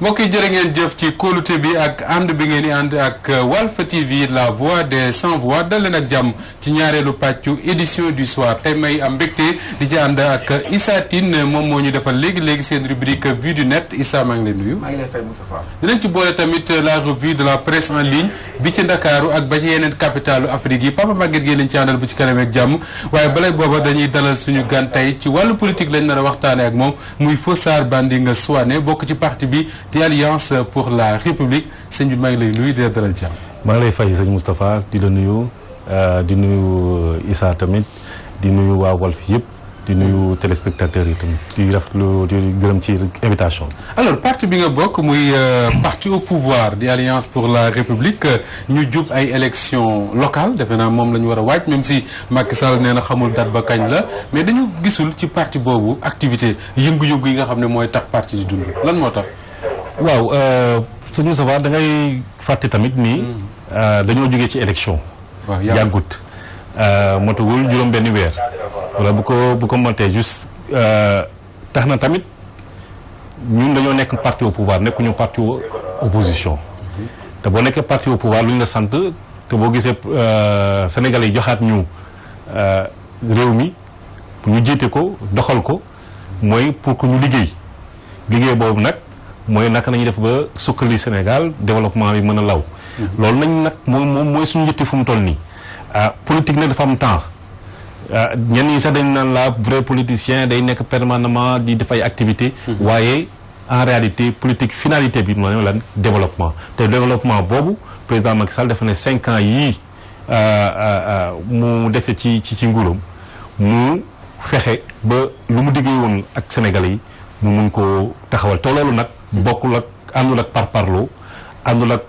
mbokk yi jërë ngeen jëf ci kóolute bi ak ànd bi ngeen di ànd ak Walf TV la voix des sans voix dal leen ak jàmm ci ñaareelu pàccu édition du soir tey may am mbégte di ci ànd ak Issa Tine moom moo ñu defal léegi seen rubrique vue du net Issa maa ngi leen nuyu. maa ngi lay fay Moustapha. dinañ ci boole tamit la revue de la presse en ligne bi ci Ndakaaru ak ba ci yeneen capitalu Afrique yi Papa Maguette Gueye lañ ci àndal bu ci kanam ak jàmm waaye balay booba dañuy dalal suñu gan tey ci wàllu politique lañ nar a waxtaanee ak moom muy Fossard Bandingue Souané bokk ci parti bi di Alliance pour la République sëñ bi maa ngi lay nuyu di la dalal jàmm. maa ngi lay fay sëñ Moustapha di la nuyu di nuyu Issa tamit di nuyu waa Walf yëpp di nuyu téléspectateurs yi tamit di rafetlu di gërëm ci invitation. alors parti bi nga bokk muy parti au pouvoir di Alliance pour la République ñu jub ay élections locales defe naa moom la ñu war a waaj même si Macky Sall nee na xamul date ba kañ la mais dañu gisul ci parti boobu activité yëngu-yëngu yi nga xam ne mooy tax parti di dund lan moo tax. waaw sëñ Moustapha da ngay fàtte tamit nii dañoo jógee ci élection. waaw yàggut motagul juróom-benni weer. wala bu ko montee juste tax na tamit ñun dañoo nekk parti au pouvoir nekkuñu parti opposition. te boo nekkee parti au pouvoir lu ñu la sant te boo gisee Sénégalais yi joxaat ñu réew mi pour ñu jiite ko doxal ko mooy pour que ñu liggéey boobu nag. mooy naka nañu def ba sukkali Sénégal développement bi mën a law. loolu nañ nag mooy suñu njëtti fu mu toll nii. politique nag dafa am temps ñenn ñi sax dañ naan la vrai politicien day nekk permanemment di def ay activité waaye en réalité politique finalité bi mooy lan développement te développement boobu président Macky Sall dafa ne 5 ans yii mu dese ci nguuram mu fexe ba lu mu diggee woon ak Sénégalais yi mu mun koo taxawal te loolu nag. bokkul ak àndul ak parparloo àndul ak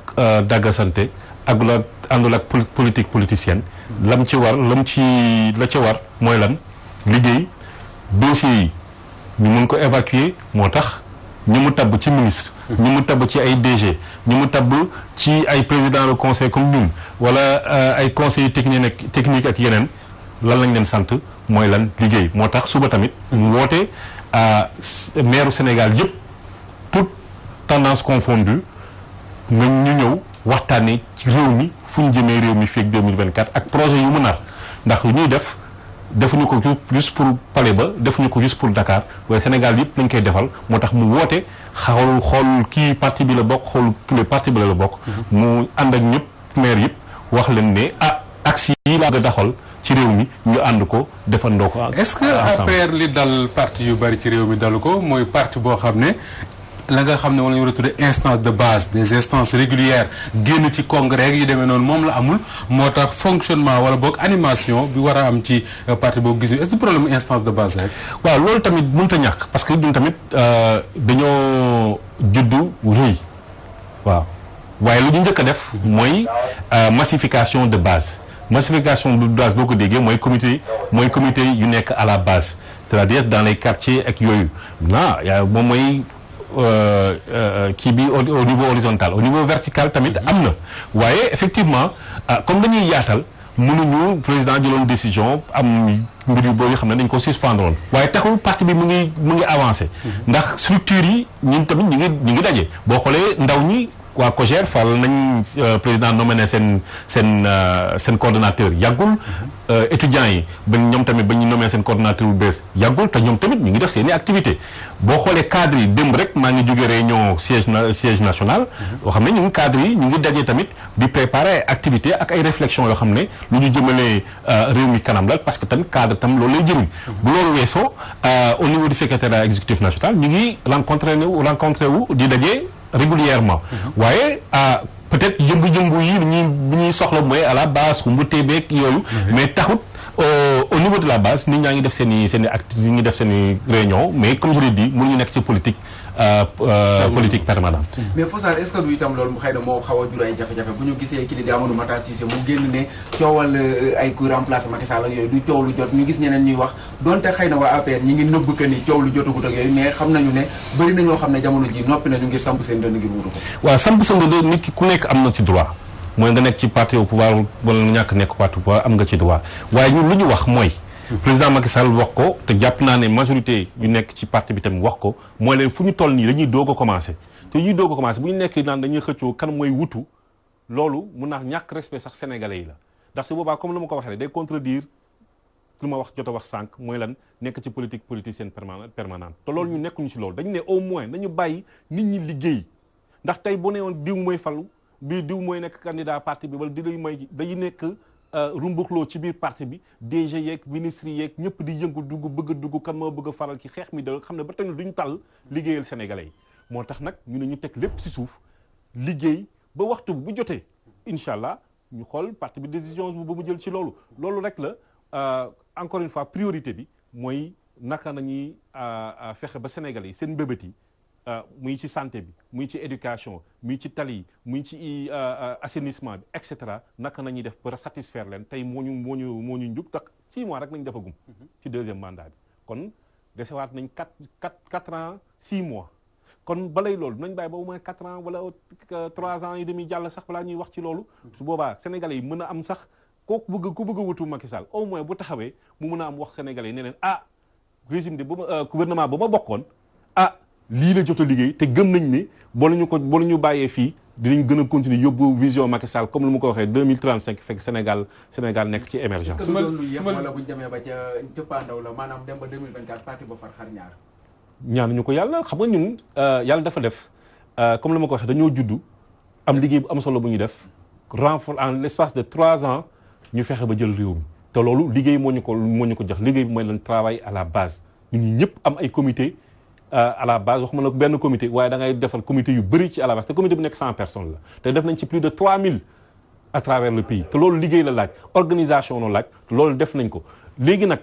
daggasante àndul ak politique politicienne lam ci war la ca war mooy lan liggéey dossiers yi ñu mun ko évacuer moo tax ñu mu tabb ci ministre ñu mu tabb ci ay DG ñu mu tabb ci ay président de conseil comme ñun wala ay conseillers technique ak yeneen lan lañ leen sant mooy lan liggéey moo tax suba tamit mu woote maire Sénégal yëpp toute tendance confondue nga ñu ñëw waxtaanee ci réew mi fu ñu jëmee réew mi fii ak 2024 ak projet yu mu nar ndax lu ñuy defuñu ko juste pour palais ba defuñu ko juste pour Dakar waaye Sénégal yëpp lañ koy defal moo tax mu woote xool kii parti bi la bokk xool kii parti bi la bokk. mu ànd ak ñëpp maire yëpp wax leen ne axe yi laa nga daxal ci réew mi ñu ànd ko defandoo ko. est-ce que après li dal parti yu bari ci réew mi dalu ko mooy parti boo xam ne. la nga xam ne wala ñu war a tuddee instance de base des instances régulières génn ci congrès yu demee noonu moom la amul moo tax fonctionnement wala boog animation bi war a am ci parti boobu gis est-ce que problème instance de base rek. waaw loolu tamit mënut a ñàkk parce que ñun tamit dañoo juddu rëy waaw waaye lu ñu njëkk a def mooy massification de base massification de base boo ko déggee mooy comité yu nekk à la base c'est-à-dire dans les quartiers ak yooyu moom mooy. kii bi au niveau horizontal au niveau vertical tamit am na waaye effectivement comme dañuy yaatal mënuñu président jëloon décision am mbir yu boobu xam ne dañ ko suspendre woon waaye taxul parti bi mu ngi avancé ndax structure yi ñun tamit ñu ngi daje boo xoolee ndaw ñi waa COJER fal nañ président nommé ne seen coordonnateur yàggul étudiants yi ñoom tamit ba ñu nommé seen coordonnateur bu bees yàggul te ñoom tamit ñu ngi def seen i activité boo xoolee cadre yi démb rek maa ngi jóge réunion siège national yoo xam ne ñu ngi cadre yi ñu ngi daje tamit di préparer ay activité ak ay réflexion yoo xam ne lu ñu jëmalee réew mi kanam la parce que tamit cadre tam loolu lay jëriñ bu loolu weesoo au niveau du secrétariat exécutif national ñu ngi rencontré wu di daje régulièrement waaye peut-être yëngu-yëngu yi bi ñuy soxla mooy à la base ku mbutee beeg yooyu mais taxut au niveau de la base nit ñaa ngi def seen i acte ñi ngi def seen i réunion mais comme je l'ai dit mënuñu nekk ci politique permanente. mais Fossard est-ce que du itam loolu xëy na moo xaw a jur ay jafe-jafe bu ñu gisee kii di Amadou Matar Cissé mu génn ne coowal ay kuy remplacer Macky Sall ak yooyu du coow lu jot ñu gis ñeneen ñuy wax donte xëy na waa APR ñi ngi nëbb que ni coow lu jotagut ak yooyu mais xam nañu ne bëri na ñoo xam ne jamono ji noppi nañu ngir samp seen dënn ngir wutu ko. waaw samp seen dënn nit ki ku nekk am na ci droit mooy nga nekk ci parti au pouvoir wala nga ñàkk nekk parti au pouvoir am nga ci droit waaye ñun lu ñu wax mooy. président Macky Sall wax ko te jàpp naa ne majorité yu nekk ci parti bi tamit wax ko mooy leen fu ñu toll nii dañuy doog a commencé te ñuy doog a commencé bu ñu nekk naan dañuy xëccoo kan mooy wutu loolu mun naa ñàkk respect sax sénégalais yi la ndax si boobaa comme lu ma ko waxee day contredire lu ma wax jot a wax sànq mooy lan nekk ci politique politicienne permanente te loolu ñu nekkuñu si loolu dañu ne au moins nañu bàyyi nit ñi liggéey ndax tey bu ne woon diw mooy falu bii diw mooy nekk candidat parti bi wala diw mooy dañu nekk rumbuxloo ci biir parti bi DG yeeg ministre yeeg ñëpp di yëngu bëgg a dugg kan moo bëgg a faral ci xeex mi da xam ne ba tey duñu tàll liggéeyal sénégalais yi moo tax nag ñu ne ñu teg lépp si suuf liggéey ba waxtu bu jotee incha allah ñu xool parti bi décision bu mu jël ci loolu rek la encore une fois priorité bi mooy naka nañuy fexe ba sénégalais yi seen mbébét yi muy ci santé bi muy ci éducation muy ci tali yi muy ci assainissement bi et cetera naka nañuy def ba satisfaire leen tey moo ñu njub tax 6 mois rek nañ defagum ci deuxième mandat bi kon desewaat nañ 4 ans 6 mois kon balay loolu nañ bàyyi ba au moins 4 ans wala 3 ans et demi jàll sax balaa ñuy wax ci loolu su boobaa sénégalais yi mën a am sax ku bëgg a wutu Macky Sall au moins bu taxawee mu mën a am wax sénégalais yi ne leen régime de gouvernement ba ma bokkoon lii la jot a liggéey te gëm nañ ne boo la ñu bàyyee fii dinañ gën a continuer yóbbu vision Macky Sall comme lu ma ko waxee 2035 fekk Sénégal nekk ci émergence. est-ce que loolu yëpp wala bu ñu demee ba ca cëppaandaw la maanaam dem ba 2024 parti ba far xar ñaar. ñaanuñu ko yàlla xam nga ñun yàlla dafa def comme lu ma ko waxee dañoo juddu am liggéey bu am solo bu ñu def renfort en l'espace de 3 ans ñu fexe ba jël réew mi te loolu liggéey moo ñu ko jox liggéey bi mooy lan travail à la base ñun ñëpp am ay comité à la base waxuma nag benn comité waaye da ngay defal comité yu bëri ci à la base te comité bu nekk 100 personnes la te def nañ ci plus de 3000 à travers le pays te loolu liggéey la laaj organisation la laaj te loolu def nañ ko léegi nag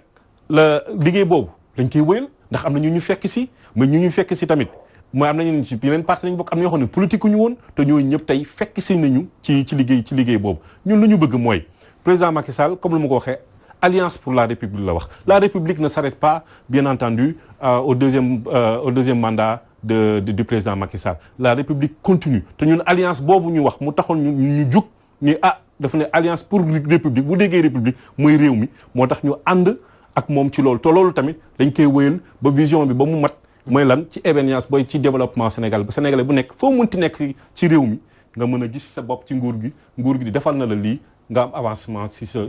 la liggéey boobu dañ koy wëyal ndax am na ñu fekk si mais ñu fekk si tamit mooy am nañu ci yeneen parti lañ bokk am na ñoo xam ne politique ñu woon te ñooñu ñëpp tey fekk si nañu ci liggéey boobu ñun lu ñu bëgg mooy président Macky Sall comme lu ma ko waxee Alliance pour la République la wax la République ne s'arrête pas bien entendu au deuxième mandat du président Macky Sall la République continue te ñun alliance boobu ñu wax mu taxoon ñu jug ni dafa ne Alliance pour République bu déggee République mooy réew mi moo tax ñu ànd ak moom ci loolu te loolu tamit dañ koy wéyal ba vision bi ba mu mat mooy lan ci événement booy ci développement Sénégal ba Sénégalais bu nekk foo mënti nekk ci réew mi nga mën a gis sa bopp ci nguur gi di defal na la lii nga am avancement si sa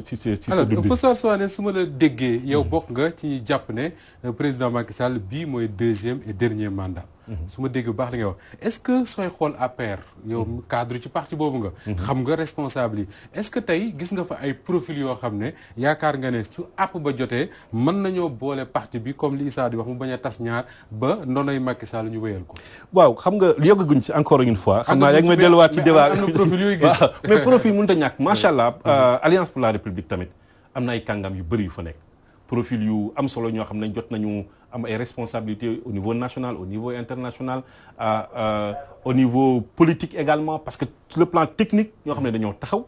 alors François Souané su ma la déggee yow bokk nga ci jàpp ne président Macky Sall bii mooy 2e et dernier mandat. su ma déggee bu baax li nga wax est-ce que sooy xool APR yow cadre ci parti boobu nga. xam nga responsable yi est-ce que tey gis nga fa ay profil yoo xam ne yaakaar nga ne su àpp ba jotee mën nañoo boole parti bi comme li Issa di wax mu bañ a tas ñaar ba ndonoy Macky Sall ñu wéyal ko. waaw xam nga yoggaguñ ci encore une fois. xam naa rek ma delluwaat ci débat am na profil yooyu gis. mais profil mënut a ñàkk macha allah Alliance pour la République tamit am na ay kàngam yu bëri yu fa nekk. profil yu am solo ñoo xam ne jot nañu am ay responsabilités au niveau national au niveau international au niveau politique également parce que sur le plan technique ñoo xam ne dañoo taxaw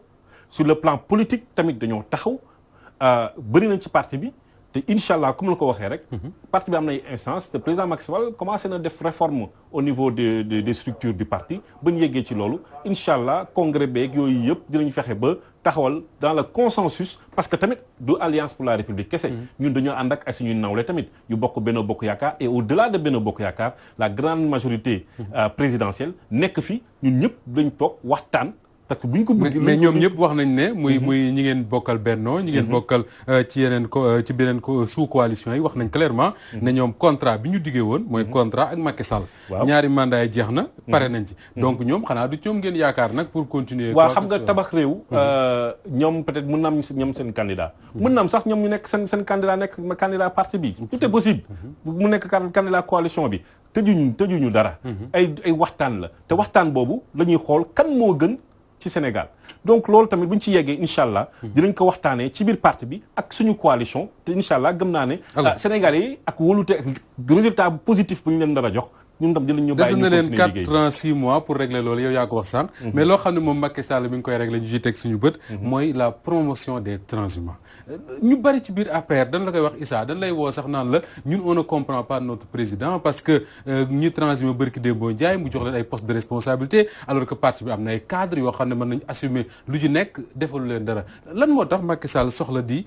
sur le plan politique tamit dañoo taxaw bëri nañ ci parti bi te incha allah comme la ko waxee rek. parti bi am na ay instance te président Macky Sall commencé na def réforme au niveau des structures du parti ba ñu yeggee ci loolu incha allah congrès beeg yooyu yëpp dinañ fexe ba taxawal dans le consensus parce que tamit du Alliance pour la République kese. ñun dañoo ànd ak suñuy nawle tamit yu bokk Benno Bokk Yaakaar et au-delà de Benno Bokk Yaakaar la grande majorité présidentielle nekk fi ñun ñëpp dañ toog waxtaan. parce que bu ñu ko bëgg mais ñoom ñëpp wax nañ ne muy ñi ngeen bokkal Benno ñi ngeen bokkal ci yeneen ci beneen sous coalition yi wax nañ clairement ne ñoom contrat bi ñu diggee woon mooy contrat ak Macky Sall ñaari mandat yi jeex na pare nañ ci donc ñoom xanaa du ñoom ngeen yaakaar nag pour continuer waaw xam nga tabax réew ñoom peut-être mën na am ñoom seen candidat mën na am sax ñoom ñu nekk seen candidat nekk candidat parti bi tout est possible mu nekk candidat coalition bi tëjuñu dara ay waxtaan la te waxtaan boobu la ñuy xool kan moo gën ci Sénégal donc loolu tamit bu ñu ci yeggee incha allah dinañ ko waxtaanee ci biir parti bi ak suñu coalition te incha allah gëm naa ne Sénégalais yi ak wóolute ak résultat positif bu ñu leen dara jox ñun tam dinañ ñu bàyyi ñu leen 4 ans 6 mois pour régler loolu yow yaa ko wax sànq mais loo xam ne moom Macky Sall mi ngi koy régler ñu ciy teg suñu bët mooy la promotion des transhumants ñu bari ci biir APR dañ la koy wax Issa dañ lay woo sax naan la ñun on ne comprend pas notre président parce que ñi transhumé bërki Dembo Ndiaye mu jox leen ay postes de responsabilité alors que parti bi am na ay cadres yoo xam ne mën nañu assumer lu ci nekk defalu leen dara lan moo tax Macky Sall soxla di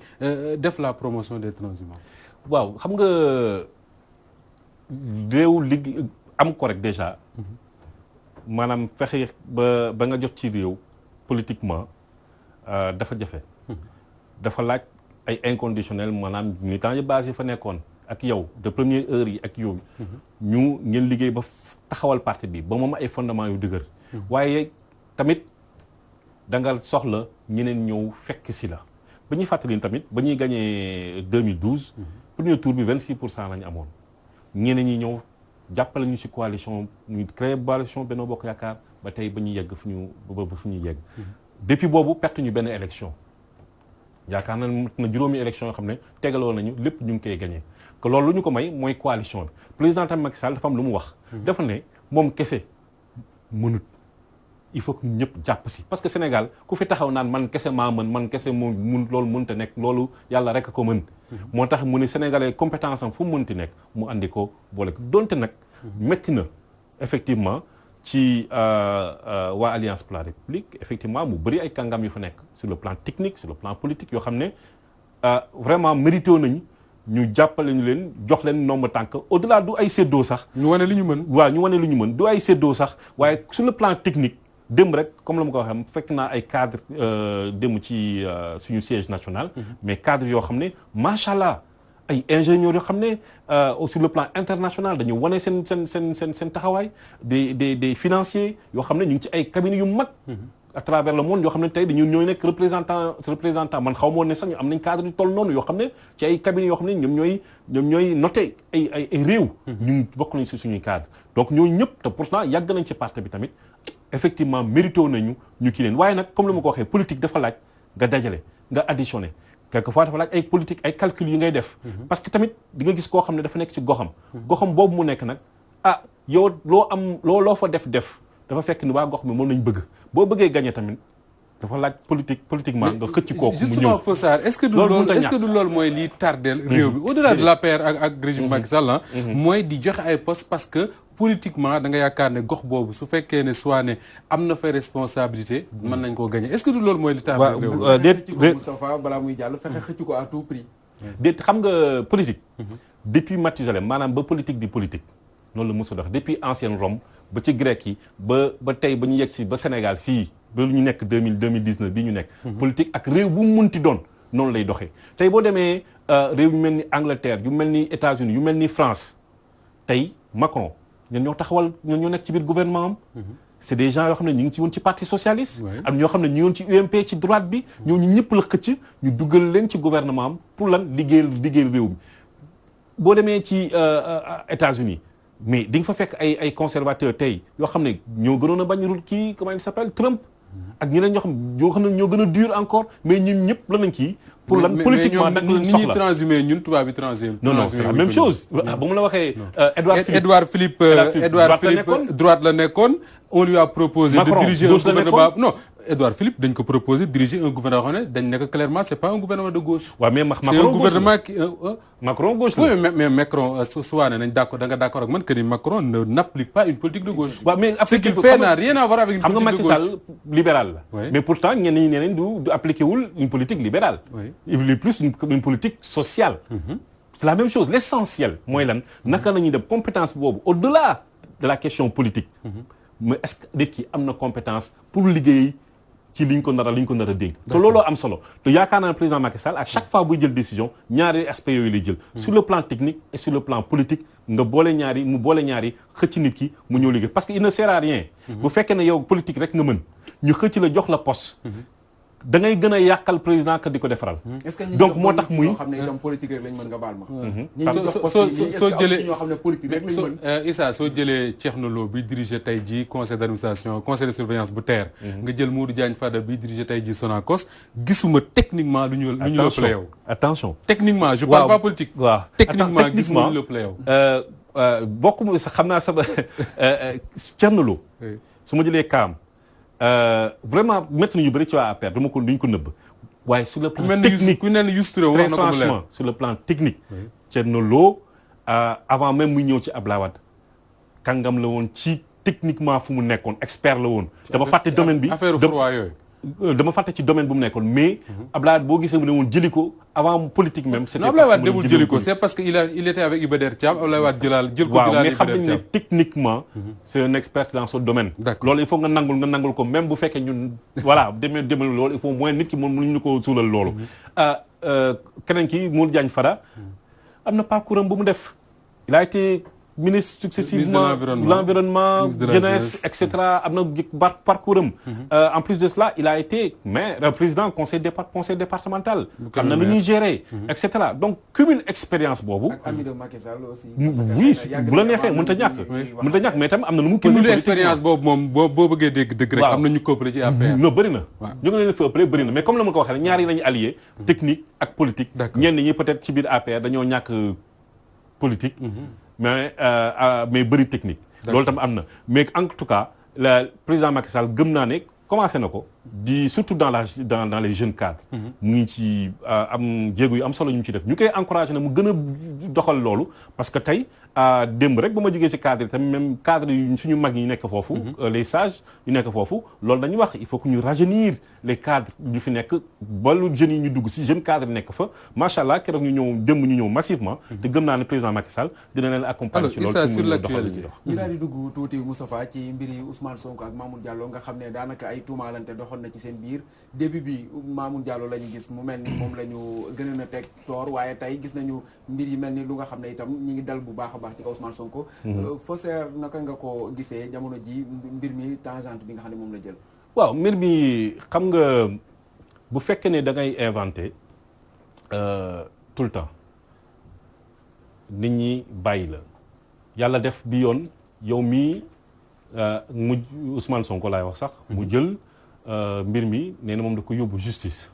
def la promotion des transhumants waaw xam nga réew am ko rek déjà maanaam fexe ba nga jot ci réew politiquement dafa jafe. dafa laaj ay inconditionnel maanaam militants yi base yi fa nekkoon ak yow de première heure yi ak yow. ñu ngeen liggéey ba taxawal parti bi ba moom ay fondement yu dëgër. waaye tamit da nga soxla ñeneen ñëw fekk si la ba ñuy fàttali tamit ba ñuy gagné 2012. premier tour bi 26% la ñu amoon ñeneen ñi ñëw jàppale ñu ci coalition ñu créé coalition Benno Bokk Yaakaar ba tey ba ñuy yegg fu ñuy yegg. depuis boobu perte ñu benn élection yaakaar na juróomi élection yoo xam ne tegaloo nañu lépp ñu ngi koy gagné que loolu lu ñu ko may mooy coalition bi président tam Macky Sall dafa am lu mu wax. dafa ne moom kese mënut il faut que ñëpp jàpp si parce que Sénégal ku fi taxaw naan man kese maa mën man kese mun loolu mënut a nekk loolu yàlla rek a ko mën. moo tax mu ne sénégalais compétence am fu mu mënti nekk mu andi ko boole ko donte nag. métti na effectivement ci waa Alliance pour la République effectivement mu bëri ay kàngam yu fa nekk sur le plan technique sur le plan politique yoo xam ne vraiment mérité nañu ñu jàppale ñu leen jox leen nombre tànk au-delà du ay séddoo sax. ñu wane li ñu mën. waaw ñu wane li ñu mën du ay séddoo sax waaye sur le plan technique. démb rek comme la ma ko waxee fekk naa ay cadre démb ci suñu siège national. mais cadre yoo xam ne macha allah ay ingénieurs yoo xam ne sur le plan international dañu wane seen taxawaay des financiers yoo xam ne ñu ngi ci ay cabinets yu mag. à travers le monde yoo xam ne tey dañu ñooy nekk représentant man xaw ma woon ne sax ñu am nañ cadre yu toll noonu yoo xam ne ci ay cabinets yoo xam ne ñoom ñooy noté ay réew. ñu bokk nañ si suñuy cadre donc ñooñu ñëpp te pourtant yàgg nañ ci parti bi tamit. effectivement mérité nañu ñu kii leen waaye nag comme la ma ko waxee politique dafa laaj nga dajale nga additionné quelquefois dafa laaj ay politique ay calcul yi ngay def. parce que tamit di nga gis koo xam ne dafa nekk ci goxam. goxam boobu mu nekk nag yow loo fa def dafa fekk ni waa gox bi moom lañ bëgg boo bëggee gagné tamit dafa laaj politiquement nga xëcc kooku mu ñëw. justement Fossard est-ce que du loolu mooy liy tardeel réew bi au-delà de l'APR ak régime Macky Sall mooy di joxe ay poste parce que politiquement da nga yaakaar ne gox boobu su fekkee ne soit ne am na fay responsabilité mën nañ koo gagner est-ce que du loolu mooy li tardeel réew bi xëcc ko Moustapha balaa muy jàll fexe xëcc ko à tout prix. déet xam nga politique depuis Mathusalem maanaam ba politique di politique noonu la mos a dox depuis ancienne Rome ba ci grec yi ba tey ba ñu yegg si ba Sénégal fii ba lu ñu nekk 2019 bii ñu nekk. politique ak réew bu mu munti doon noonu lay doxee tey boo demee réew yu mel ni Angleterre yu mel ni États-Unis yu mel ni France tey Macron ñun ñoo taxawal ñun ñoo nekk ci biir gouvernement am. c'est des gens yoo xam ne ñu ngi ci woon ci parti socialiste. am ñoo xam ne ñu ngi woon ci UMP ci droite bi. ñooñu ñëpp la xëcc ñu dugal leen ci gouvernement am pour lan liggéeyal réew mi boo demee ci États-Unis mais di nga fa fekk ay conservateurs tey yoo xam ne ñoo gënoon a bañ kii comment il s'appelle Trump ak ñeneen ñoo xam ne ñoo gën a dur encore mais ñun ñëpp lan lañ kii. pour lan politiquement nag lañ soxla ñi transhumé ñun tubaab bi transhumé. non c'est la même chose. ba mu la waxee. Edouard Philippe droite la nekkoon. on lui a proposé de diriger un gouvernement non Edouard Philippe dañ ko proposé diriger un gouvernement xam ne dañ ne ko clairement c'est pas un gouvernement de gauche. waaw mais Macron c'est un gouvernement qui Macron gauche la. oui mais Macron suwaane nañ d'accord da nga d'accord ak man que ni Macron n'applique pas une politique de gauche. waaw mais ce qu'il fait n'a rien à voir avec une politique de gauche. xam nga Macky Sall libéral la. mais pourtant ñenn ñi nee nañ du appliqué wul une politique libérale. il est plus une politique sociale. c'est la même chose l'essentiel mooy lan naka la ñuy def compétence boobu au-delà de la question politique. mais est-ce que nit ki am na compétence pour liggéey ci liñ ko nar a dégg. te looloo am solo te yaakaar naa ne président Macky Sall à chaque fois buy jël décision ñaari aspects yooyu lay jël. sur le plan technique et sur le plan politique nga boole ñaari xëcc nit ki mu ñëw liggéey parce que il ne sert à rien. bu fekkee ne yow politique rek nga mën ñu xëcc la jox la poste. da ngay gën a yàqal président que di ko defaral. est-ce que ñi donc moo tax muy ñoo xam ne itam politique rek lañ mën nga baal ma. soo jëlee ñoo xam ne politique rek lañ mën. Issa soo jëlee Thierno Lo bi diriger tey jii conseil d'administration conseil de surveillance bu TER. nga jël Modou Diagne Fada bi diriger tey jii Sonacos gisuma techniquement lu ñu lëppale yow. attention techniquement je parle pas politique. waaw techniquement gisuma lu lëppale yow. bokkuma sax xam naa sama Thierno Lo. su ma jëlee kaam. vraiment métti nañu bëri ci waa APR duñ ko nëbb waaye sur le plan technique ku mel ni Youssou Touré wax na ko mu leer franchement sur le plan technique Thierno Lo avant même muy ñëw ci Abdoulaye Wade kàngam la woon ci techniquement fu mu nekkoon expert la woon dama fàtte domaine bi affaire froid yooyu dama fàtte ci domaine bu mu nekkoon mais Abdoulaye boo gisee mu ne woon jëli ko avant politique même c'était Abdoulaye Wade demul jëli ko c'est parce que il était avec Iba Der Thiam Abdoulaye Wade jël ko waaw mais xam nañ ne techniquement c'est un expert dans ce domaine loolu il faut nga nangul ko même bu fekkee ñun voilà demel loolu il faut moins nit ki moom mënuñu ko suulal loolu keneen ki Modou Diagne Fada am na parcours am bu mu def il a été ministre successivement l'environnement jeunesse et cetera am na parcours am en plus de cela il a été maire président conseil départemental am na nu ñuy gérer et cetera donc cumul expérience boobu ak ami de Macky Sall aussi oui bu la neexee mënut a ñàkk mais tam am na nu mu cumul expérience boobu moom boo bëggee dégg dëgg rek am na ñu koppale ci APR non bëri na ñu ngi leen fa ëppale bëri na mais comme la ma ko waxee rek ñaar yi lañu allié technique ak politique ñenn ñi peut-être ci biir APR dañoo ñàkk politique mais bëri technique loolu tam am na mais en tout cas le président Macky Sall gëm naa ne commencé na ko di surtout dans les jeunes cadres mu ngi ci am jéego yu am solo ñu ci def ñu koy encouragé na mu gën a doxal loolu parce que tey démb rek ba ma jógee ci cadre yi tamit même cadre yu suñu mag yi nekk foofu les sages yu nekk foofu loolu dañuy wax il faut que ñu rajeunir les cadres yu fi nekk ba lu jeunes yi ñu dugg si jeune cadre nekk fa macha allah keroog ñu ñëw massivement te gëm naa ne président Macky Sall dina leen accompagner ci loolu sur l'actualité ñu daal di dugg tuuti Moustapha ci mbiri Ousmane Sonko ak Mamour Diallo nga xam ne daanaka ay tuumaalante doxoon na ci seen biir début bi Mamour Diallo la ñu gis mu mel ni moom la ñu gën a teg toor waaye tey gis nañu mbir yi mel ni lu nga xam ne itam ñi ngi dal bu baax a baax ci kaw Ousmane Sonko Faussaire naka nga ko gisee jamono ji mbir mi tangente bi nga xam ne moom la jël waaw mbir mi xam nga bu fekkee ne da ngay inventé tout le temps nit ñi bàyyi la yàlla def bi yoon yow mii mu Ousmane Sonko laay wax sax mu jël mbir mi nee na moom da ko yóbbu justice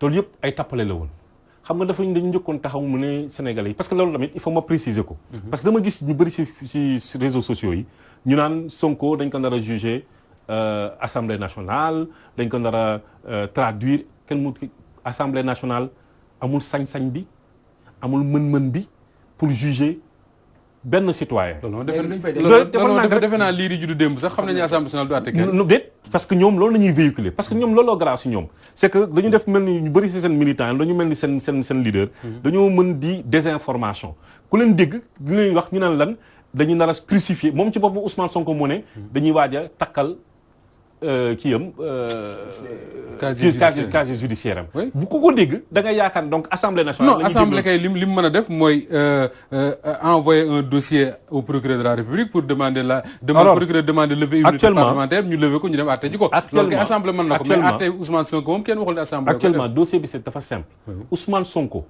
loolu yëpp ay tappale la woon xam nga dañu njëkkoon taxaw mu ne Sénégalais yi parce que loolu tamit il faut ma préciser ko parce que dama gis ñu bëri ci réseaux sociaux yi ñu naan Sonko dañ ko nar a juger Assemblée nationale dañ ko nar a traduire kenn mu Assemblée nationale amul sañ-sañ bi amul mën-mën bi pour juger benn citoyen. defe naa lii di juddu démb sax xam nañu Assemblée nationale du àtte kenn. déet parce que ñoom loolu la ñuy véhiculer parce que ñoom looloo grave ci ñoom c'est que dañu def mel ni ñu bëri ci seen militant dañu mel ni seen leader. dañoo mën di désinformation ku leen dégg li leen wax ñu naan lan dañu nar a crucifier moom ci boppam Ousmane Sonko mu ne dañuy waaj a takkal kii am. casier judiciaire am. bu ko dégg da ngay yaakaar donc assemblée nationale. non assemblée kay lim mën a def mooy envoyer un dossier au procureur de la République pour demander procureur demander lever immunité parlementaire ñu lever ko ñu dem àtte ji ko. loolu kay assemblée mën na ko mais àtte Ousmane Sonko moom kenn waxul ne assemblée. actuellement dossier bi c'est dafa simple. Ousmane Sonko.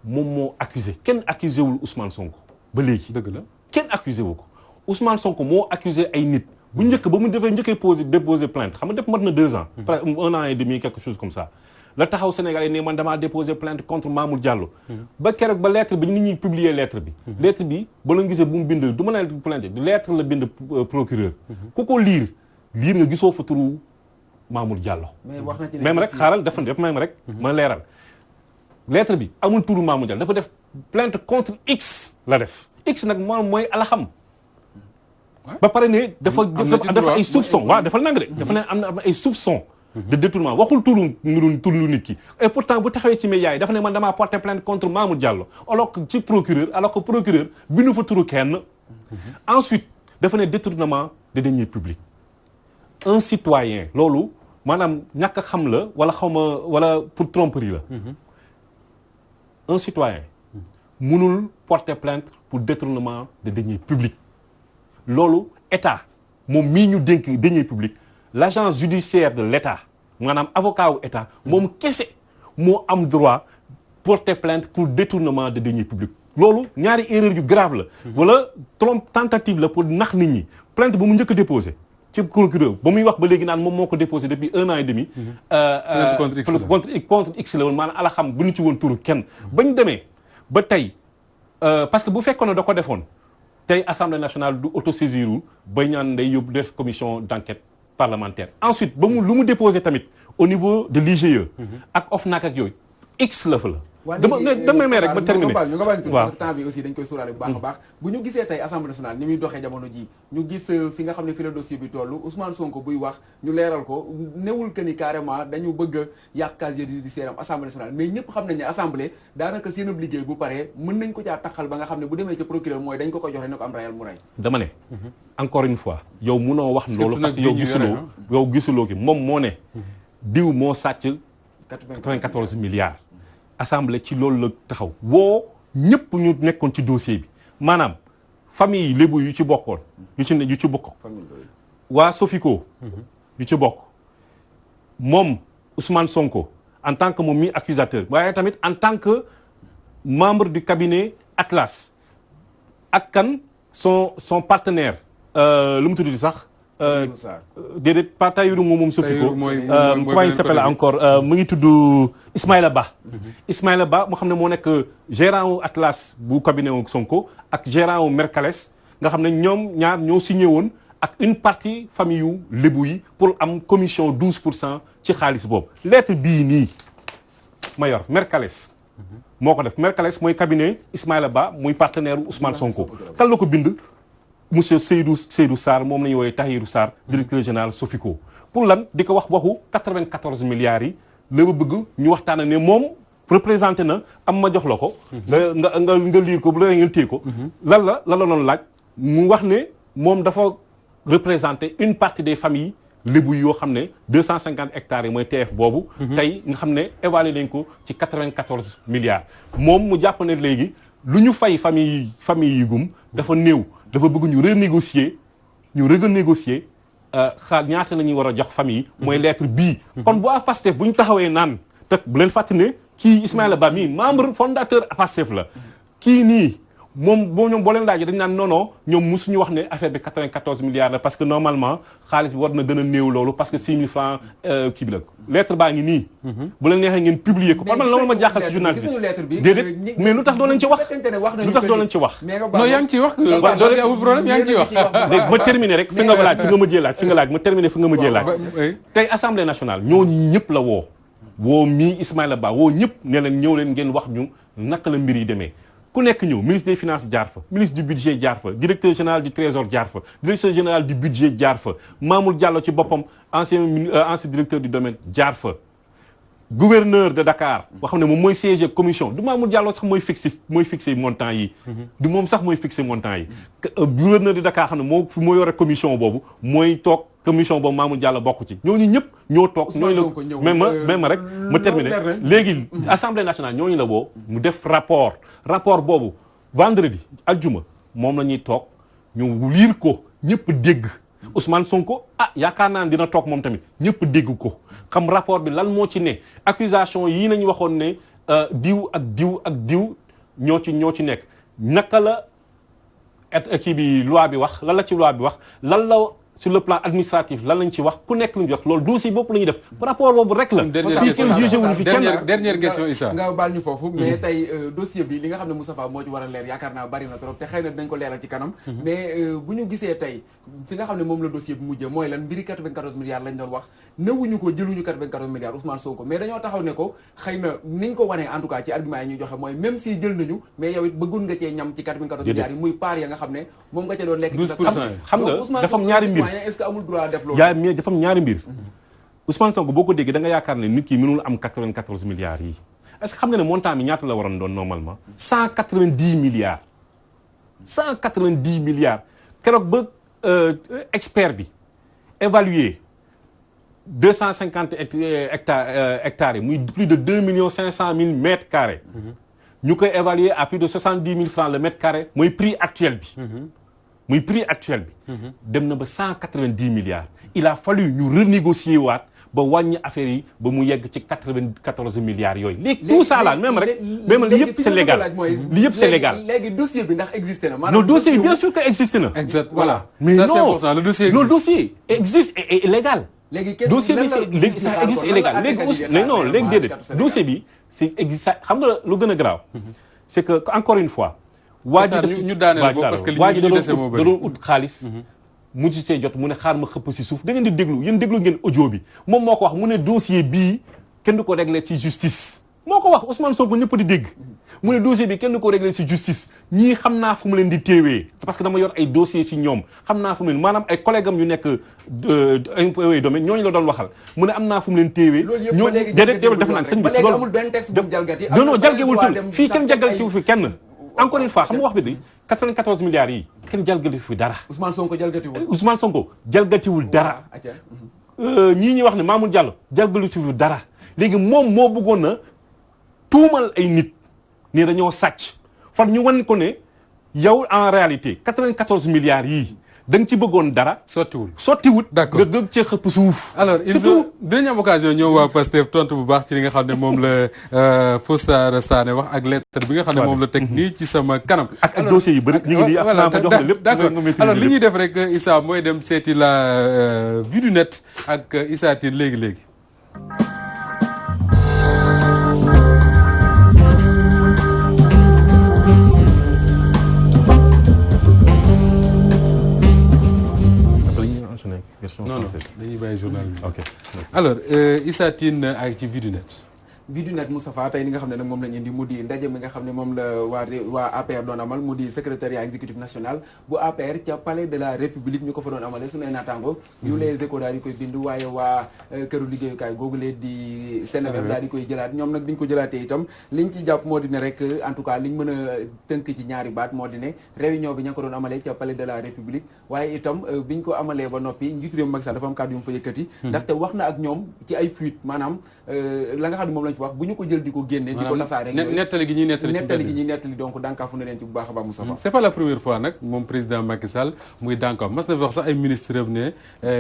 moom moo accusé kenn accusé wul Ousmane Sonko ba léegi. dëgg la kenn accusé wu ko Ousmane Sonko moo accusé ay nit. bu njëkk ba mu déposer plainte xam nga def mat na 2 ans. presque 1 an et demi quelque chose comme ça. la taxaw Sénégal yi ne man damaa déposer plainte contre Mamour Diallo. ba keroog ba lettre bi nit ñi publier lettre bi. lettre bi ba la gisee bu mu bind du ma ne plainte bi lettre la bind procureur. ku ko liir nga gisoo fa turu Mamour Diallo. mais wax na ci ne même rek xaaral dafa def même rek. ma leeral lettre bi amul turu Mamour Diallo dafa def plainte contre X la def X nag moom mooy alaxam. ba pare ne dafa ay soupçon waaw dafa nang de dafa ne am na ay soupçon de détournement waxul turu nit ki et pourtant bu taxawee ci médias yi dafa ne man damaa porter plainte contre Mamour Diallo alors que ci procureur bindu fa turu kenn ensuite dafa ne détournement de deniers publics un citoyen loolu maanaam ñàkk a xam la wala pour tromperie la un citoyen mënul porter plainte pour détournement de deniers publics loolu état moom mii ñu dénk deniers publics l'agence judiciaire de l'état maanaam avocat wu état moom kese moo am droit porter plainte pour détournement de deniers publics loolu ñaari erreur yu grave la wala tentative la pour nax nit ñi plainte ba mu njëkk a déposé ci procureur ba muy wax ba léegi naan moom moo ko déposé depuis 1 an et demi contre X la woon maanaam ala xam bu ñu ci woon turu kenn bañ demee ba tey parce que bu fekkoon ne da ko defoon tey assemblée nationale du autosaisir ba ñaan day yóbbu def commission d'enquête parlementaire ensuite ba mu lu mu déposé tamit au niveau de l'IGE ak OFNAC ak yooyu X la fa la dama may rek ba terminer ñu nga baal parce que temps bi aussi dañ koy suuraale bu baax a baax bu ñu gisee tey assemblée nationale ni muy doxee jamono ji ñu gis fi nga xam ne fi la dossier bi toll Ousmane Sonko buy wax ñu leeral ko newul que ni carrément dañu bëgg a yàq casier judiciaire am assemblée nationale mais ñëpp xam nañ ne assemblée daanaka seen ab liggéey bu paree mën nañ ko caa taxal ba nga xam ne bu demee ca procureur mooy dañ ko koy joxe ne ko am rayal mu ray dama ne encore une fois yow munoo wax loolu parce que yow gisuloo ki moom moo ne diw moo sàcc 94 milliards assemblée ci loolu la taxaw woo ñëpp ñu nekkoon ci dossier bi maanaam famille yi lébu yu ci bokkoon yu ci bokk waa Sofico yu ci bokk moom Ousmane Sonko en tant que moom mi accusateur waaye tamit en tant que membre du cabinet Atlas ak kan son partenaire lu mu tudd sax déedéet pas Tahirou moom Sofico comment il s'appelle encore mu ngi tudd Ismaïla Ba Ismaïla Ba moo xam ne moo nekk gérant wu Atlas bu cabinet wu Sonko ak gérant wu Mercalès nga xam ne ñoom ñaar ñoo signé woon ak une partie famille yu lébu yi pour am commission 12% ci xaalis boobu lettre bii nii ma yor Mercalès moo ko def Mercalès mooy cabinet Ismaïla Ba muy partenaire Ousmane Sonko kan la ko bind monsieur Seydou Sarr moom la ñuy woowee Tahirou Sarr directeur général Sofico pour lan di ko wax waxu 94 milliards yi la ba bëgg ñu waxtaana ne moom représenté na am ma jox la ko nga liir ko bu la ngeen téye ko lan la doon laaj mu wax ne moom dafa représenté une partie des familles lébu yoo xam ne 250 hectares yi mooy TF boobu tey nga xam ne évalué nañ ko ci 94 milliards moom mu jàpp ne léegi lu ñu fay famille yi gum dafa néew dafa bëgg ñu renégocier xaal ñaata la ñuy war a jox famille mooy lettre bii kon bu waa Pastef bu ñu taxawee naan te bu leen fàttali ne kii Ismaïla Ba mii membre fondateur Pastef la kii nii moom ñoom boo leen laajee dañ naan non ñoom mosuñu wax ne affaire bi 94 milliards la parce que normalement xaalis bi war na gën a néew loolu parce que 6 000 francs kii bi la lettre baa ngi nii bu leen neexee ngeen publier ko man loolu ma jaaxal ci journal bi déedéet mais lu tax doo leen ci wax non yaa ngi ciy wax amul problème yaa ngi ciy wax léegi ma terminer rek fi nga laaj ma terminer fi nga mujjee laaj tey assemblée nationale ñooñu ñëpp la woo mii Ismaïla Ba woo ñëpp ne leen ñëw leen ngeen wax ñu naka la mbir yi demee ku nekk ñëw ministre des finances jaar fa ministre du budget jaar fa directeur général du trésor jaar fa directeur général du budget jaar fa Mamour Diallo ci boppam ancien directeur du domaine jaar fa gouverneur de Dakar boo xam ne moom mooy siège commission du Mamour Diallo sax mooy fixé montant yi du moom sax mooy fixé montant yi gouverneur de Dakar xam ne moo yore commission boobu mooy toog commission boobu Mamour Diallo bokk ci ñooñu ñëpp ñoo toog ñooñu la même rek ma terminer léegi assemblée nationale ñooñu la woo mu def rapport boobu vendredi aljuma moom la ñuy toog ñu liir ko ñëpp dégg Ousmane Sonko yaakaar naa ne dina toog moom tamit ñëpp dégg ko xam rapport bi lan moo ci ne accusation yii nañu waxoon ne diw ak diw ñoo ci nekk naka la kii bi loi bi wax lan la ci loi bi wax lan la sur le plan administratif lan lañ ci wax ku nekk lu ñu wax loolu dossier bopp la ñuy def rapport boobu rek la. dernière question Issa nga baal ñu foofu mais tey dossier bi li nga xam ne Moustapha moo ci war a leer yaakaar naa bari na trop te xëy na dinañ ko leeral ci kanam mais bu ñu gisee tey fi nga xam ne moom la dossier bi mujjee mooy lan mbiri 94 milliards lañ doon wax newuñu ko jëluñu 94 milliards Ousmane Sonko mais dañoo taxaw ne ko xëy na niñ ko wanee en tout cas ci argument yi ñuy joxe mooy même si jël nañu mais yow it bëggoon nga cee ñam ci 94 milliards yi muy part ya nga xam ne moom nga ca doon lekk xam nga dafa am ñaari mbir est-ce que amul droit def loolu mais dafa am ñaari mbir Ousmane Sonko boo ko déggee da nga yaakaar ne nit ki mënul am 94 milliards yi est-ce que xam nga ne montant bi ñaata la waroon doon normalement 190 milliards 190 milliards keroog ba expert bi évalué 250 hectares yi muy plus de 2 500 000 mètres carrés ñu koy évaluer à plus de 70 000 francs le mètre carré mooy prix actuel bi dem na ba 190 milliards il a fallu ñu renégocier waat ba wàññi affaire yi ba mu yegg ci 94 milliards yooyu léegi tout ça là même rek li yëpp c'est légal li yëpp c'est légal léegi dossier bi ndax existé na le dossier bien sûr que existé na exact voilà mais ça non c'est important le dossier existe et légal dossier bi c'est ça existe et légal léegi mais non léegi déedéet dossier bi c'est existe xam nga lu gën a grave c'est que encore une fois waa ji ñu daaneel boobu parce que li ñu dese moo bëri da doon ut xaalis mujj see jot mu ne xaar ma xëpp si suuf da ngeen di déglu yéen déglu ngeen audio bi moom moo ko wax mu ne dossier bii kenn du ko régler ci justice moo ko wax Ousmane Sonko ñëpp di dégg mu ne dossier bi kenn ko réglé ci justice ñii xam naa fu mu leen di téewee parce que dama yor ay dossier ci ñoom xam naa fu mu leen maanaam ay collègue am yu nekk impôts domaine ñooñu la doon waxal mu ne am naa fu mu leen téewee ñoo déedéet def naan sëñ bi loolu amul benn texte bu jalgati non non jalgewul fii kenn jalgatiwu fi kenn encore une fois xam nga wax bi di 94 milliards yi kenn jalgatiwu fi dara Ousmane Sonko jalgatiwul Ousmane Sonko jalgatiwul dara ñii ñuy wax ne Mamour Diallo jalgatiwul dara léegi moom moo bëggoon na tuumal ay nit nii dañoo sàcc fan ñu wan ko ne yow en réalité 94 milliards yii da nga ci bëggoon dara. sottiwul. d'accord nga gën cee xëpp suuf. alors dinañ am occasion ñëw waa Pastef tontu bu baax ci li nga xam ne moom la Fossar Sané wax ak lettre bi nga xam ne moom la teg nii ci sama kanam. ak dossiers yu bëri ñu ngi nii ak naa ma jox la lépp. d'accord alors li ñuy def rek Issa mooy dem seeti la vue du net ak Issa Tine léegi. non dañuy bàyyi journal bi. ok alors Issa Tine ak ci vue du net. vue du net Moustapha tey li nga xam ne nag moom lañ indi mu di ndaje mi nga xam ne moom la waa APR doon amal mu di secrétariat exécutif national bu APR ca palais de la république ñu ko fa doon amale su ne naataango yu les échos daal di koy bind waaye waa këru liggéeyukaay googulee di Seneweb daal di koy jëlaat ñoom nag bi ñu ko jëlaatee itam liñ ci jàpp moo di ne rek en tout cas liñ mën a tënk ci ñaari baat moo di ne réunion bi ña ko doon amalee ca palais de la république waaye itam biñ ko amalee ba noppi njiitu réew Macky Sall dafa am kàddu yu mu fa yëkkati ndaxte wax na ak ñoom ci ay fuite maanaam la nga xam ne moom lañ wax bu ñu ko jël di ko génne di ko tasaare nettali gi ñuy nettali donc dànkaafu na leen ci bu baax a baax Moustapha c'est pas la première fois nag moom président Macky Sall muy dànkaaf mas na fi wax sax ay ministre am ne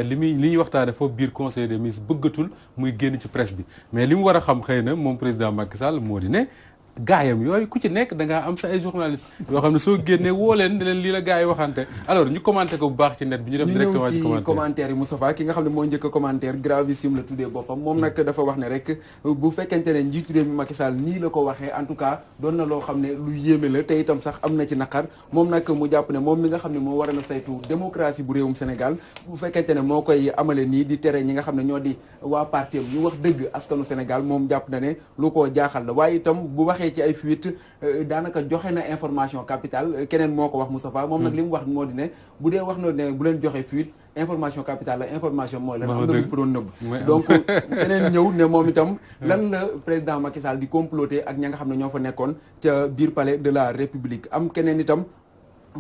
li ñuy waxtaane foofu biir conseil des ministres bëggatul muy génn ci presse bi mais li mu war a xam xëy na moom président Macky Sall moo di ne gaayam yooyu ku ci nekk da ngaa am sa ay journaliste yoo xam ne soo génnee woo leen ne leen lii la gars yi waxante alors ñu commenté ko bu baax ci net bi ñu dem directement ci commentaire yi Moustapha ki nga xam ne moo njëkk a commentaire gravissime la tuddee boppam moom nag dafa wax ne rek bu fekkente ne njiitu réew mi Macky Sall nii la ko waxee en tout cas doon na loo xam ne lu yéeme la te itam sax am na ci naqar moom nag mu jàpp ne moom mi nga xam ne moo war a saytu démocratie bu réewum Sénégal bu fekkente ne moo koy amale nii di tere ñi nga xam ne ñoo di waa parti am ñu wax dëgg askanu Sénégal moom jàpp na ne lu ko jaaxal la waaye itam bu waxee ci ay fuite daanaka joxe na information capitale keneen moo ko wax Moustapha moom nag li mu wax moo di ne bu dee wax na ne bu leen joxe fuite information capitale la information mooy lan am na lu fa doon nëbb donc keneen ñëw ne moom itam lan la président Macky Sall di comploter ak ña nga xam ne ñoo fa nekkoon ca biir palais de la République am keneen itam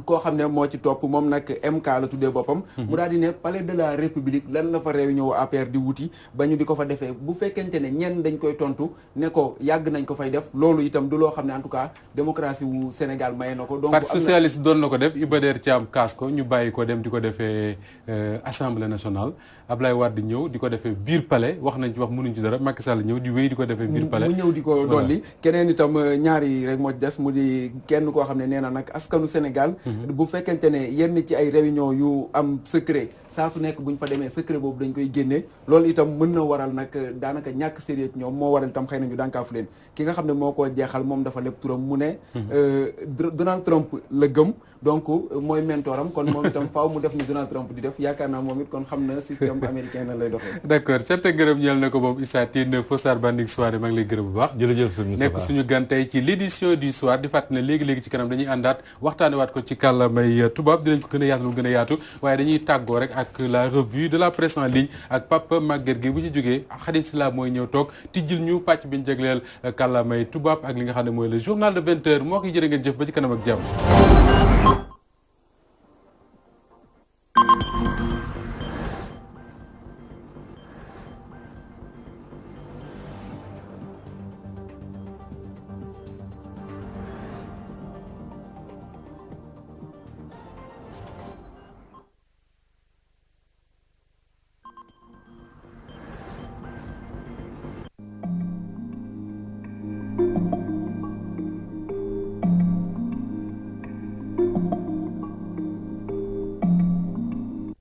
koo xam ne moo ci topp moom nag MK la tuddee boppam mu daal di ne palais de la république lan la fa réunion APR di wuti ba ñu di ko fa defee bu fekkente ne ñenn dañ koy tontu ne ko yàgg nañ ko fay def loolu itam du loo xam ne en tout cas démocratie wu Sénégal maye na ko donc parti socialiste doon na ko def Iba Der Thiam kaas ko ñu bàyyi ko dem di ko defee assemblée nationale Ablaye Wade ñëw di ko defee biir palais wax nañ ci wax mënuñ ci dara Macky Sall ñëw di wéy di ko defee biir palais mu ñëw di ko dolli keneen itam ñaari rek moo ci des mu di kenn koo xam ne nee na nag askanu Sénégal bu fekkente ne yenn ci ay réunion yu am secret saa su nekk bu ñu fa demee secret boobu dañ koy génne loolu itam mën na waral nag daanaka ñàkk sérieux ñoom moo waral itam xëy na ñu dànkaafu leen ki nga xam ne moo ko jeexal moom dafa lépp turam mu ne Donald Trump la gëm donc mooy mentoram kon moom itam faaw mu def ni Donald Trump di def yaakaar naa moom it kon xam na système américain na lay doxee d'accord sant gërëm ñeel na ko moom Issa Tine Fossar Banding soirée maa ngi lay gërëm bu baax jërëjëf sëñ Moustapha nekk suñu gan tey ci l'édition du soir di fàttali ne léegi-léegi ci kanam dañuy àndaat waxtaane waat ko ci kàllamay tubaab dinañ ko gën a yaatu lu gën a yaatu waaye dañuy tàggoo rek ak la revue de la presse en ligne ak Papa Maguette Gueye bu ñu jógee Khady Sylla mooy ñëw toog tijjil ñu pàcc bi ñu jagleel kàllamay tubaab ak li nga xam ne mooy le journal de 20h moo koy jërë ngeen jëf ba ci kanam ak jàmm.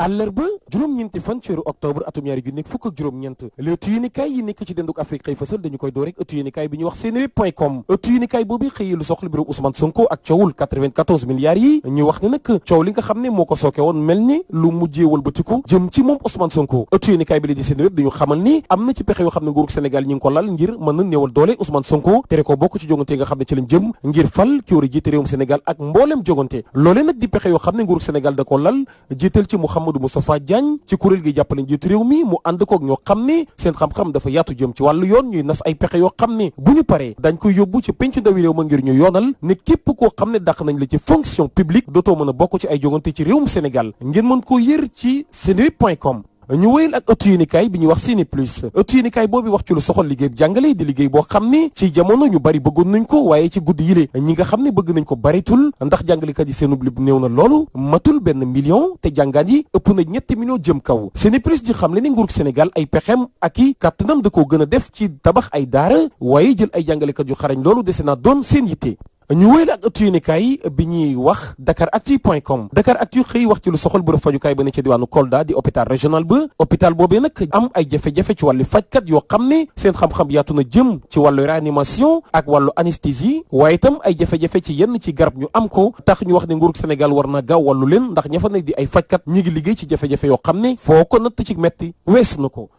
àllarba juróom-ñeenti fan ci weeru octobre atum 2024 le ëttu yéenekaay yi nekk ci denduk Afrique xëy fësal dañu koy door rek ëttu yéenekaay bi ñuy wax seneweb.com ëttu yéenekaay boobu xëyee lu soxla mbirum Ousmane Sonko ak coowul 94 milliards yi ñu wax ne nag coow li nga xam ne moo ko sooke woon mel ni lu mujjee wëlbatiku jëm ci moom Ousmane Sonko ëttu yéenekaay bi la di seneweb dañu xamal ni am na ci pexe yoo xam ne nguurug Sénégal ñi ngi ko lal ngir mën na néewal doole Ousmane Sonko tere ko bokk ci jongante nga xam ne ci lañ jëm ngir fal ki war a jiite réewum Sénégal ak mboolem jongante loolee nag di pexe yoo xam ne nguurug Sénégal da ko lal jiital ci Mouhamadou Moustapha Diagne ci kuréel gi jàppale njiitu réew mi mu ànd koog ñoo xam ne seen xam-xam dafa yaatu jëm ci wàllu yoon ñuy nas ay pexe yoo xam ne bu ñu paree dañ koy yóbbu ci pencu ndawi réew ma ngir ñu yoonal ne képp koo xam ne dàq nañ la ci fonction publique dootoo mën a bokk ci ay jongante ci réewum Sénégal ngeen mën koo yër ci seneweb.com ñu wéyal ak ëttu yéenekaay bi ñuy wax Ciné Plus ëttu yéenekaay boobu wax ci lu soxal liggéey jàngale di liggéey boo xam ne ci jamono ñu bari bëggoon nañ ko waaye ci guddi yile ñi nga xam ne bëgg nañ ko baritul ndax jàngalekat yi seen ub néew na loolu matul 1 million te jàngaan yi ëpp na 3 millions jëm kaw Ciné Plus di xam le ni nguurug Sénégal ay pexem ak i kàttanam da koo gën a def ci tabax ay daara waaye jël ay jàngalekat yu xarañ loolu dese naa doon seen yitte ñu wéyal ak ëttu yéenekaay bi ñuy wax dakaractu.com Dakaractu xëy wax ci lu soxal bërëb fajukaay ba ne ca diwaanu Kolda di hôpital régional ba hôpital boobee nag am ay jafe-jafe ci wàllu fajkat yoo xam ne seen xam-xam yaatu na jëm ci wàllu réanimation ak wàllu anesthésie waaye itam ay jafe-jafe ci yenn ci garab ñu am ko tax ñu wax ne nguurug Sénégal war na gaaw wàllu leen ndax ña fa nekk di ay fajkat ñi ngi liggéey ci jafe-jafe yoo xam ne foo ko natt ci metti wees na ko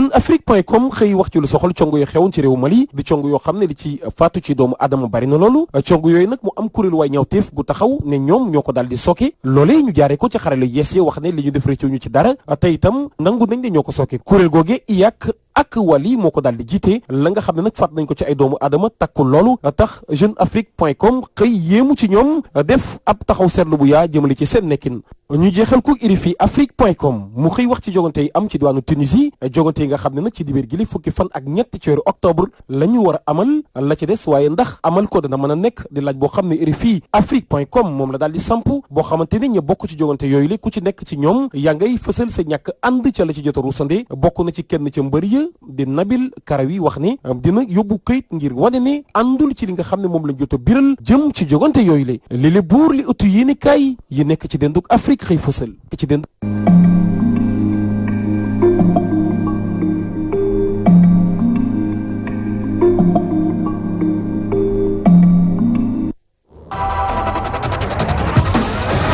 jeuneafrique.com xëy wax ci lu soxal congo yu xewoon ci réew Mali di congo yoo xam ne li ci faatu ci doomu aadama bari na loolu congo yooyu nag mu am kuréel waay ñawteef gu taxaw ne ñoom ñoo ko daal di sooke loolee ñu jaaree ko ci xarale yees yi wax ne li ñu def réccu ñu ci dara te itam nangu nañ ne ñoo ko sooke kuréel googe IYAK ak Wali moo ko daal di jiite la nga xam ne nag faat nañ ko ci ay doomu aadama takku loolu tax jeuneafrique.com xëy yéemu ci ñoom def ab taxaw seetlu bu yaa jëmale ci seen nekkin ñu jeexal ko RFI afrique.com mu xëy wax ci jogante yi am ci diwaanu Tunisie jogante yi nga xam ne nag ci dibéer gi li fukki fan ak ñett ci weeru octobre la ñu war a amal la ci des waaye ndax amal ko dana mën a nekk di laaj boo xam ne RFI afrique.com moom la daal di samp boo xamante ni ñu bokk ci jogante yooyu la ku ci nekk ci ñoom yaa ngay fësal sa ñàkk ànd ca la ci jot a ruusande bokk na ci kenn ca mbër ya di Nabil Karawi wax ne dina yóbbu këyit ngir wane ne àndul ci li nga xam ne moom lañ jot a biral jëm ci jogante yooyu la li buur li ëttu yéenekaay yi nekk ci denduk Afrique xëy fësal ci dend